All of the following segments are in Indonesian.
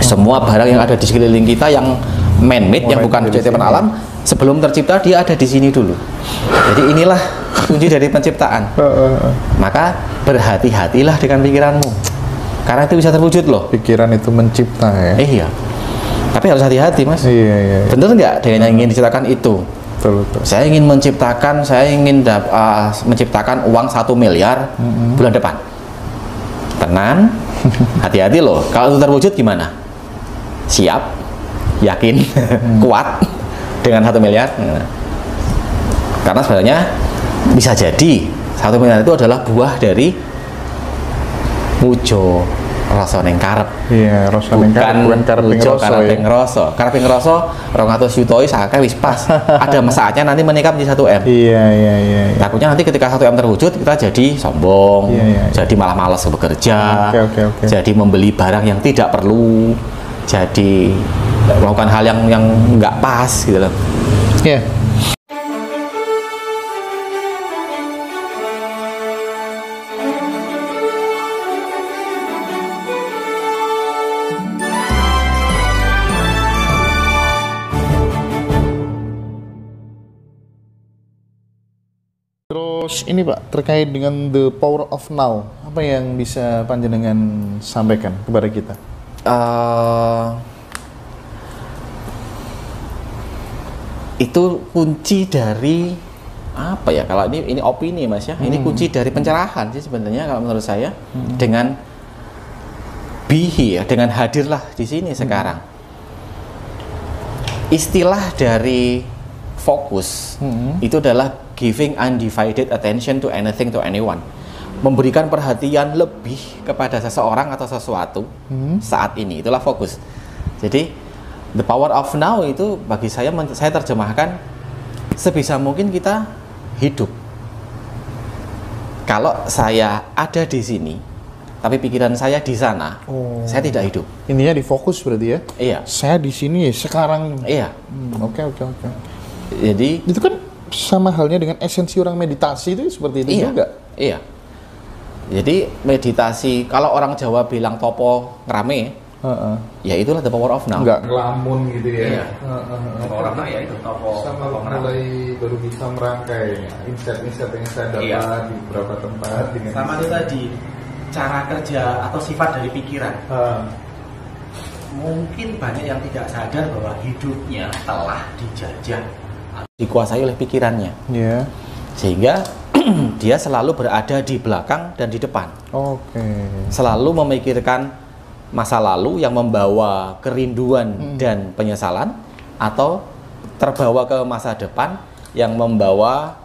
Semua barang yang ada di sekeliling kita yang man-made, yang bukan ciptaan alam, sebelum tercipta dia ada di sini dulu. Jadi inilah kunci dari penciptaan. Maka berhati-hatilah dengan pikiranmu, karena itu bisa terwujud loh. Pikiran itu mencipta ya. Iya. Tapi harus hati-hati, Mas. Iya. Bener nggak dengan yang ingin diciptakan itu? Betul. Saya ingin menciptakan, menciptakan uang 1 miliar bulan depan. Tenang, hati-hati loh. Kalau itu terwujud gimana? Siap, yakin, kuat dengan 1 miliar. Karena sebenarnya bisa jadi 1 miliar itu adalah buah dari mujo rasa ning karep. Iya, rasa ning karep bukan kareping rasa. Kareping rasa 200 juta sakake wis pas. Ada saatnya nanti menikah menjadi 1 M. Iya. Takutnya nanti ketika 1 M terwujud kita jadi sombong, jadi malah malas bekerja, jadi membeli barang yang tidak perlu, jadi melakukan hal yang nggak pas gitu loh. Iya. Terus ini Pak, terkait dengan the power of now, apa yang bisa panjenengan sampaikan kepada kita? Itu kunci dari apa ya? Kalau ini opini Mas ya, ini kunci dari pencerahan sih sebenarnya kalau menurut saya. Dengan be here, dengan hadirlah di sini sekarang. Istilah dari fokus itu adalah giving undivided attention to anything to anyone, memberikan perhatian lebih kepada seseorang atau sesuatu saat ini, itulah fokus. Jadi the power of now itu bagi saya terjemahkan sebisa mungkin kita hidup. Kalau saya ada di sini tapi pikiran saya di sana, saya tidak hidup. Intinya di fokus berarti ya? Iya. Saya di sini sekarang. Iya. Oke. Jadi itu kan sama halnya dengan esensi orang meditasi itu seperti itu juga. Iya. Jadi meditasi, kalau orang Jawa bilang topo ngerame, ya itulah the power of now. Enggak ngelamun gitu ya. Iya. Topo ngerame ya itu topo. Sama mulai baru bisa merangkai insight-insight yang saya dapat di beberapa tempat. Sama itu tadi cara kerja atau sifat dari pikiran. Mungkin banyak yang tidak sadar bahwa hidupnya telah dijajah, dikuasai oleh pikirannya. Yeah. Sehingga dia selalu berada di belakang dan di depan. Selalu memikirkan masa lalu yang membawa kerinduan dan penyesalan, atau terbawa ke masa depan yang membawa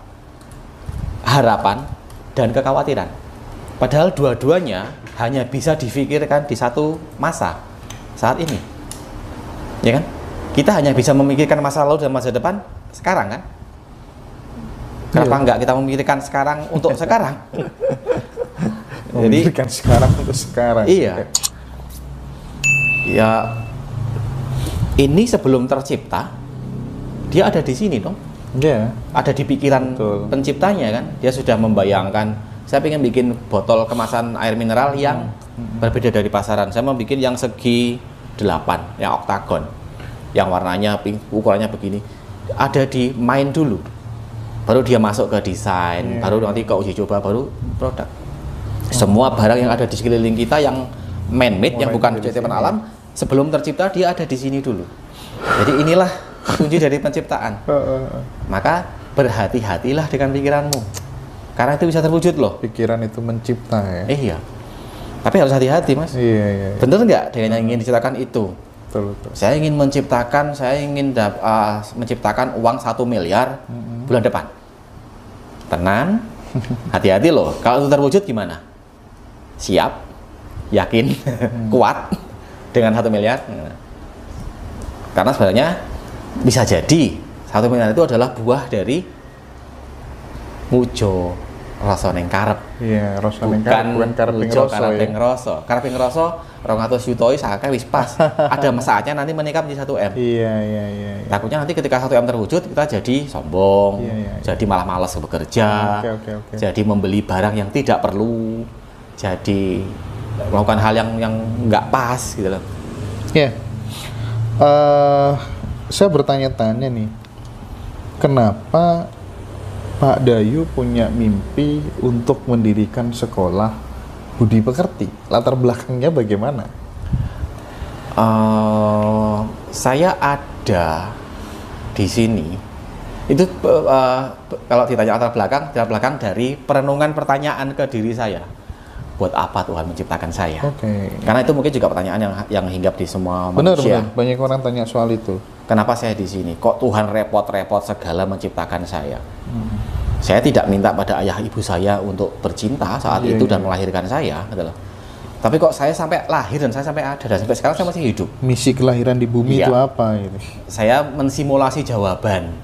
harapan dan kekhawatiran. Padahal dua-duanya hanya bisa difikirkan di satu masa saat ini, ya kan? Kita hanya bisa memikirkan masa lalu dan masa depan sekarang kan? Kenapa enggak kita memikirkan sekarang untuk sekarang? Memikirkan sekarang untuk sekarang. Iya. Ya, ini sebelum tercipta dia ada di sini dong. Iya. Ada di pikiran penciptanya kan? Dia sudah membayangkan, saya pengen bikin botol kemasan air mineral yang berbeda dari pasaran. Saya mau bikin yang segi 8, yang oktagon, yang warnanya pink, ukurannya begini. Ada di mind dulu, baru dia masuk ke desain, baru nanti ke uji coba, baru produk. Semua barang yang ada di sekeliling kita yang man-made, yang bukan ciptaan alam, sebelum tercipta dia ada di sini dulu. Jadi inilah kunci dari penciptaan. Maka berhati-hatilah dengan pikiranmu, karena itu bisa terwujud loh. Pikiran itu mencipta ya. Iya. Tapi harus hati-hati Mas. Iya. Bener nggak dengan yang ingin diciptakan itu? Betul. Saya ingin menciptakan uang 1 miliar bulan depan. Tenang, hati-hati loh. Kalau itu terwujud gimana? Siap, yakin, kuat dengan 1 miliar. Karena sebenarnya bisa jadi 1 miliar itu adalah buah dari mujo rasa ning karep. Iya, rasa ning karep bukan kareping rasa. Kareping rasa 200 juta sakake wis pas. Ada saatnya nanti menikah menjadi 1 M. Iya. Takutnya nanti ketika 1 M terwujud kita jadi sombong, jadi malah malas bekerja, jadi membeli barang yang tidak perlu, jadi melakukan hal yang nggak pas gitu loh. Ya, saya bertanya-tanya nih, kenapa Pak Dayu punya mimpi untuk mendirikan sekolah budi pekerti? Latar belakangnya bagaimana? Saya ada di sini. Itu kalau ditanya latar belakang dari perenungan pertanyaan ke diri saya. Buat apa Tuhan menciptakan saya? Karena itu mungkin juga pertanyaan yang hinggap di semua manusia. Benar. Banyak orang tanya soal itu. Kenapa saya di sini? Kok Tuhan repot-repot segala menciptakan saya? Saya tidak minta pada ayah ibu saya untuk bercinta saat itu dan melahirkan saya, gitu loh. Tapi kok saya sampai lahir dan saya sampai ada dan sampai sekarang saya masih hidup. Misi kelahiran di bumi itu apa? Gitu. Saya mensimulasi jawaban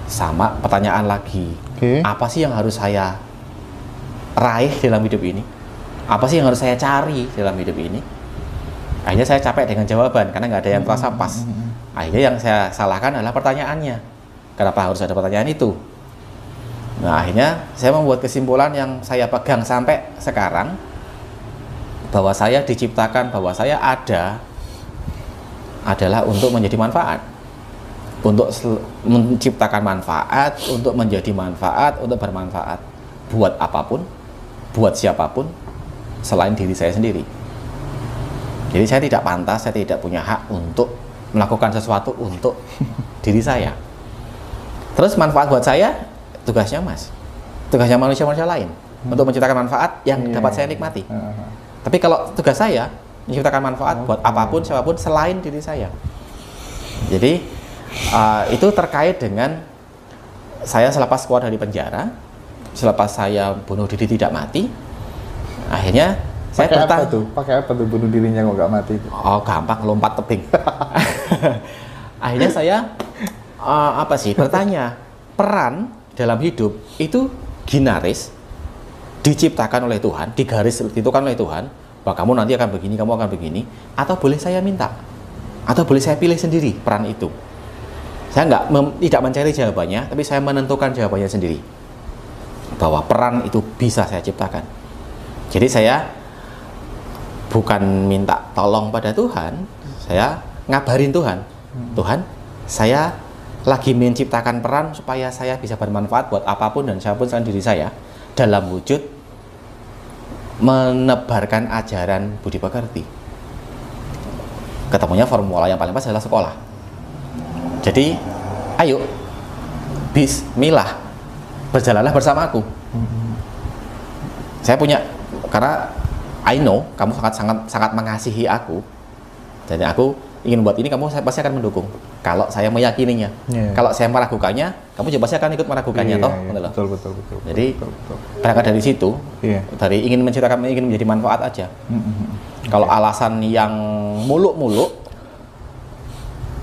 sama pertanyaan lagi. Apa sih yang harus saya raih dalam hidup ini? Apa sih yang harus saya cari dalam hidup ini? Akhirnya saya capek dengan jawaban karena nggak ada yang terasa pas. Akhirnya yang saya salahkan adalah pertanyaannya. Kenapa harus ada pertanyaan itu? Nah, akhirnya saya membuat kesimpulan yang saya pegang sampai sekarang, bahwa saya diciptakan, bahwa saya ada adalah untuk menjadi manfaat, untuk menciptakan manfaat, untuk menjadi manfaat, untuk bermanfaat buat apapun, buat siapapun selain diri saya sendiri. Jadi saya tidak pantas, saya tidak punya hak untuk melakukan sesuatu untuk diri saya. Terus manfaat buat saya, tugasnya tugasnya manusia-manusia lain untuk menciptakan manfaat yang dapat saya nikmati. Tapi kalau tugas saya menciptakan manfaat buat apapun, siapapun selain diri saya. Jadi itu terkait dengan saya selepas keluar dari penjara, selepas saya bunuh diri tidak mati, akhirnya saya pakai apa tuh bunuh dirinya kok nggak mati? Oh, gampang, lompat tebing. Akhirnya saya bertanya, peran dalam hidup itu ginaris, diciptakan oleh Tuhan, digaris ditentukan oleh Tuhan, bahwa kamu nanti akan begini, kamu akan begini, atau boleh saya minta, atau boleh saya pilih sendiri peran itu. Saya tidak mencari jawabannya, tapi saya menentukan jawabannya sendiri, bahwa peran itu bisa saya ciptakan. Jadi saya bukan minta tolong pada Tuhan, saya ngabarin Tuhan, Tuhan, saya lagi menciptakan peran supaya saya bisa bermanfaat buat apapun dan siapapun selain diri saya, dalam wujud menebarkan ajaran budi pekerti. Ketemunya formula yang paling pas adalah sekolah. Jadi, ayo, bismillah, berjalanlah bersamaku. Saya punya, karena I know kamu sangat mengasihi aku, jadi aku ingin buat ini, kamu pasti akan mendukung. Kalau saya meyakininya, kalau saya meragukannya, kamu juga pasti akan ikut meragukannya, toh. Betul. Jadi berangkat dari situ, dari ingin menciptakan, ingin menjadi manfaat aja. Kalau alasan yang muluk-muluk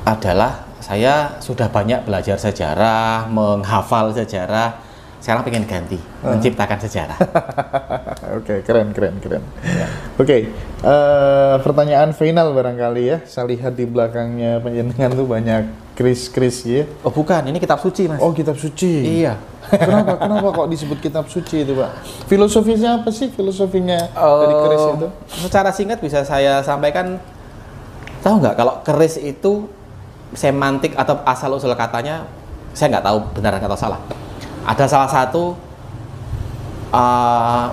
adalah saya sudah banyak belajar sejarah, menghafal sejarah, sekarang pengen ganti, menciptakan sejarah. Oke, keren. Ya. Oke, pertanyaan final barangkali ya. Saya lihat di belakangnya penjenengan tuh banyak keris ya. Oh bukan, ini kitab suci, Mas. Oh, kitab suci. Iya. Kenapa kok disebut kitab suci itu, Pak? Filosofinya apa sih, filosofinya dari keris itu? Secara singkat bisa saya sampaikan, tahu nggak kalau keris itu semantik atau asal-usul katanya, saya nggak tahu benar atau salah. Ada salah satu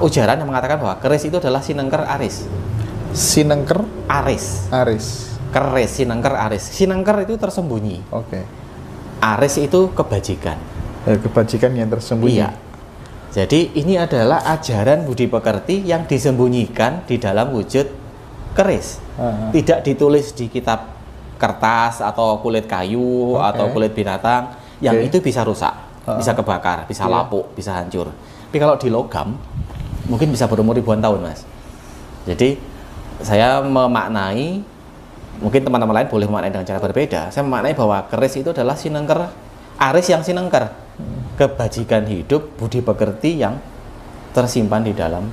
ujaran yang mengatakan bahwa keris itu adalah sinengker aris. Sinengker? Aris. Keris, sinengker aris. Sinengker itu tersembunyi. Oke. Aris itu kebajikan. Kebajikan yang tersembunyi. Iya. Jadi ini adalah ajaran budi pekerti yang disembunyikan di dalam wujud keris. Tidak ditulis di kitab kertas atau kulit kayu atau kulit binatang yang itu bisa rusak. Bisa kebakar, bisa lapuk, bisa hancur. Tapi kalau di logam, mungkin bisa berumur ribuan tahun, Mas. Jadi, saya memaknai, mungkin teman-teman lain boleh memaknai dengan cara berbeda. Saya memaknai bahwa keris itu adalah sinengker, aris yang sinengker. Kebajikan hidup, budi pekerti yang tersimpan di dalam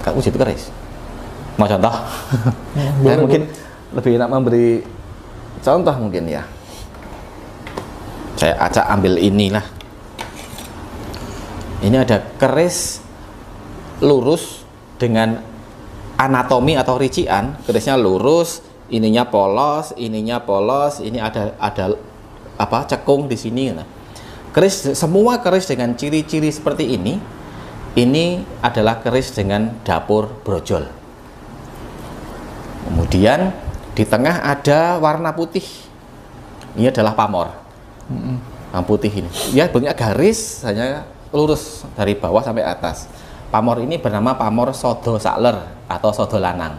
wujud keris. Mau contoh? Saya mungkin lebih enak memberi contoh mungkin ya. Saya acak ambil inilah. Ini ada keris lurus dengan anatomi atau rincian, kerisnya lurus, ininya polos, ini ada apa cekung di sini. Nah, semua keris dengan ciri-ciri seperti ini adalah keris dengan dapur brojol. Kemudian di tengah ada warna putih. Ini adalah pamor. Yang putih ini. Ya bentuknya garis, hanya lurus dari bawah sampai atas. Pamor ini bernama pamor sodo sakler atau sodo lanang.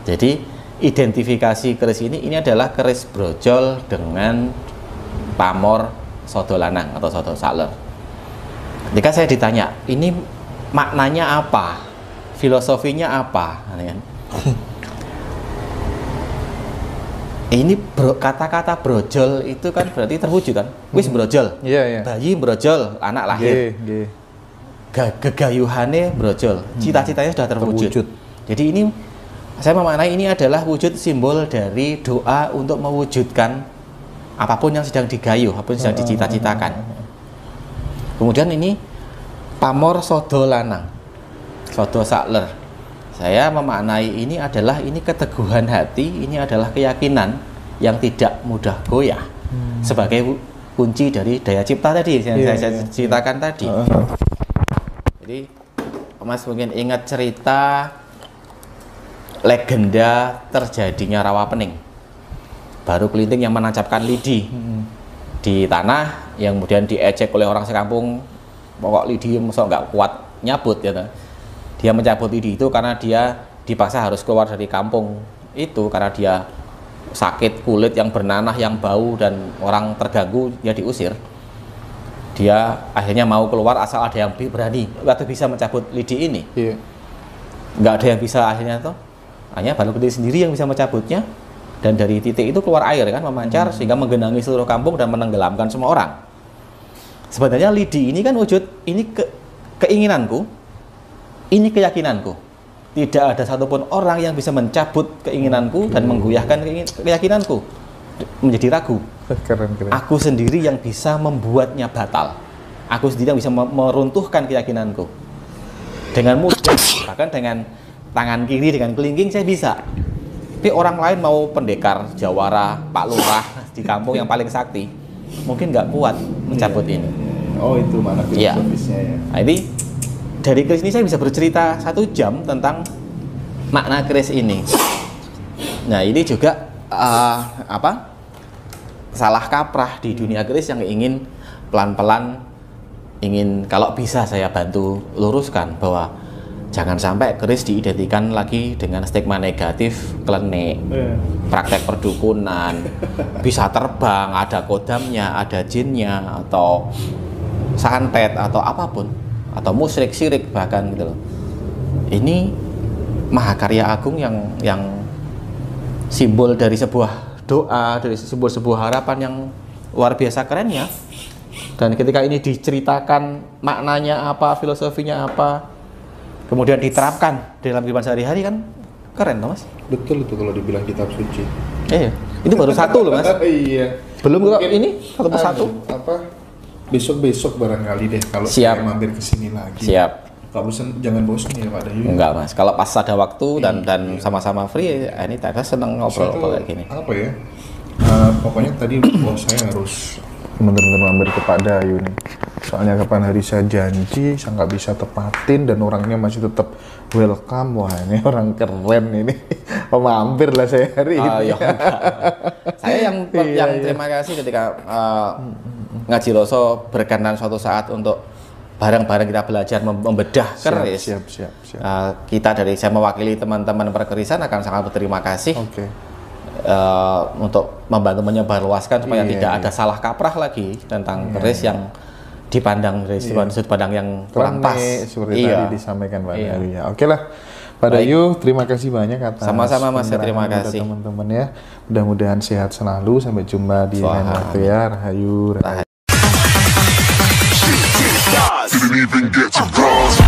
Jadi identifikasi keris ini adalah keris brojol dengan pamor sodo lanang atau sodo sakler. Ketika saya ditanya, ini maknanya apa? Filosofinya apa? Ini kata-kata brojol itu kan berarti terwujud kan? Wis brojol, bayi brojol, anak lahir. Gegayuhane brojol, cita-citanya sudah terwujud. Jadi ini saya memaknai ini adalah wujud simbol dari doa untuk mewujudkan apapun yang sedang digayuh, apapun yang sedang dicita-citakan. Kemudian ini pamor sodo lanang, sodo sakler. Saya memaknai ini adalah keteguhan hati, ini adalah keyakinan yang tidak mudah goyah sebagai kunci dari daya cipta tadi yang saya ceritakan tadi. Jadi Mas mungkin ingat cerita legenda terjadinya rawa pening. Baru kelinting yang menancapkan lidi di tanah yang kemudian diejek oleh orang sekampung, pokok lidi nggak kuat nyabut gitu. Dia mencabut lidi itu karena dia dipaksa harus keluar dari kampung itu karena dia sakit kulit yang bernanah, yang bau, dan orang terganggu, dia diusir. Dia akhirnya mau keluar asal ada yang berani atau bisa mencabut lidi ini. Nggak ada yang bisa akhirnya tuh, hanya baru lidi sendiri yang bisa mencabutnya, dan dari titik itu keluar air kan, memancar sehingga menggenangi seluruh kampung dan menenggelamkan semua orang. Sebenarnya lidi ini kan wujud, ini keinginanku, ini keyakinanku. Tidak ada satupun orang yang bisa mencabut keinginanku dan menggoyahkan keyakinanku menjadi ragu. Keren. Aku sendiri yang bisa membuatnya batal. Aku sendiri yang bisa meruntuhkan keyakinanku dengan mudah. Bahkan dengan tangan kiri, dengan kelingking saya bisa. Tapi orang lain mau pendekar, jawara, Pak Lurah di kampung yang paling sakti, mungkin nggak kuat mencabut ini. Oh, itu mana filosofisnya ya. Nah, ini dari keris ini saya bisa bercerita 1 jam tentang makna keris ini. Nah, ini juga salah kaprah di dunia keris yang ingin pelan-pelan kalau bisa saya bantu luruskan bahwa jangan sampai keris diidentikan lagi dengan stigma negatif, klenik, praktek perdukunan, bisa terbang, ada kodamnya, ada jinnya, atau santet atau apapun, atau musyrik, syirik bahkan gitu loh. Ini mahakarya agung yang simbol dari sebuah doa, dari sebuah harapan yang luar biasa kerennya. Dan ketika ini diceritakan maknanya apa, filosofinya apa, kemudian diterapkan dalam kehidupan sehari-hari, kan keren toh Mas? Betul itu kalau dibilang kitab suci. Itu baru 1 loh Mas. Iya. Belum kok ini satu persatu. Besok barangkali deh kalau saya mampir ke sini lagi. Siap. Kalau bosan jangan bosan ya Pak Dayu. Enggak Mas, kalau pas ada waktu dan sama-sama free, ini saya seneng ngobrol kayak gini. Apa ya? Pokoknya tadi saya harus bener-bener mampir ke Pak Dayu nih. Soalnya kapan hari saya janji, saya nggak bisa tepatin dan orangnya masih tetap welcome. Wah, ini orang keren ini. Mampir lah saya hari ini. Saya yang terima kasih ketika Ngaji Roso berkenan suatu saat untuk bareng-bareng kita belajar membedah keris. Siap. Kita saya mewakili teman-teman perkerisan akan sangat berterima kasih untuk membantu menyebarluaskan supaya tidak ada salah kaprah lagi tentang keris yang dipandang dari sudut pandang yang kurang pas. Seperti tadi disampaikan Pak Dayu ya. Oke lah. Pak Dayu, terima kasih banyak atas sama-sama Mas, terima kasih teman-teman ya. Mudah-mudahan sehat selalu. Sampai jumpa di lain waktu ya. Rahayu. Didn't even get to cross.